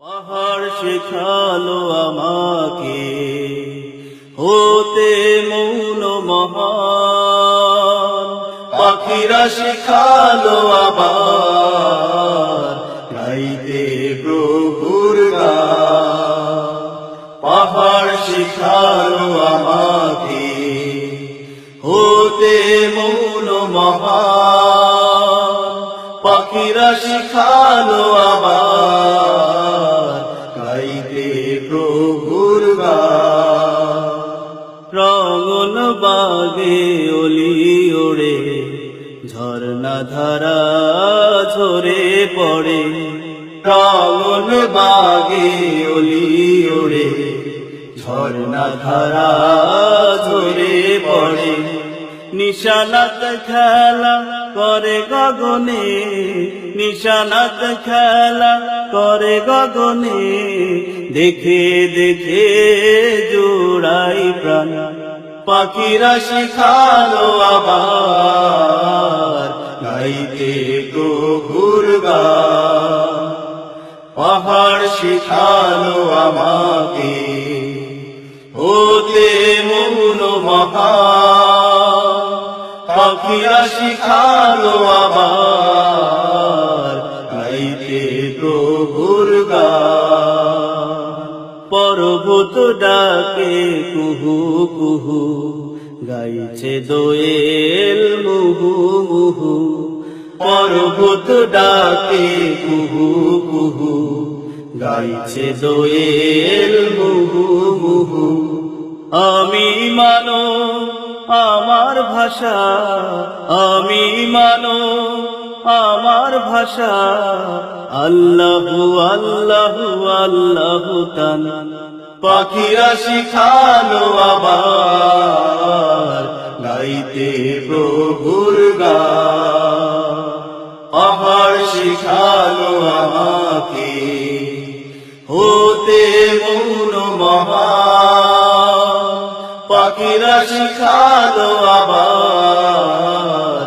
পাহাড় শেখালো আমাকে হতে মৌন মহান, পাখিরা শেখালো আবার গাইতে প্রভুর গান। পাহাড় শেখালো আমাকে হতে মৌন মহান, পাখিরা শেখালো আবার গাইতে প্রভুর গান। রঙন বাগে অলি ওড়ে ঝর্ণা ধারা ঝরে পড়ে, রঙন বাগে অলি ওড়ে ঝর্ণা ধারা ঝরে পড়ে। নিশানাত খেলা করে গগনে, নিশানাত খেলা করে গগনে, দেখে দেখে জোড়াই প্রাণ। পাখিরা শেখালো আবার গাইতে প্রভুর গান। পাহাড় শেখালো আমাকে হতে মৌন মহান, পাখিরা শেখালো আবার গাইতে প্রভুর গান। পর্বত ডাকে কুহু কুহু গাইছে দোয়েল মুহু মুহু, পর্বত ডাকে কুহু কুহু গাইছে দোয়েল মুহু মুহু। আমি মানো আমার ভাষা, আমি মানো আমার ভাষা, আল্লাহু আল্লাহু আল্লাহু তান। পাখিরা শিখালো আবার গাইতে প্রভুর গান। পাহাড় শিখালো আমাকে হতে মৌন মহান, পাখিরা শিখালো আবার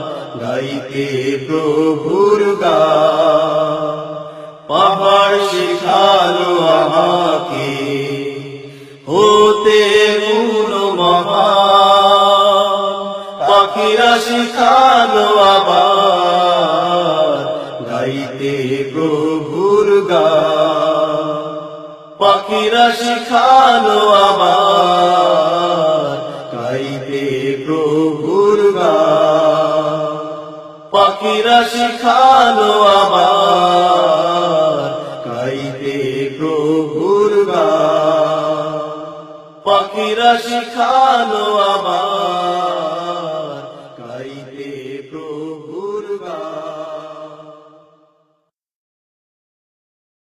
গাইতে প্রভুর গান। পাহাড় শিখালো আমাকে হতে মৌন মহান, পাখিরা শিখালো আবার গাইতে প্রভুর গান। পাখিরা শিখালো আবার গাইতে প্রভুর গান। পাখিরা শিখালো আবার গাইতে প্রভুর গান। পাখিরা শিখালো আবার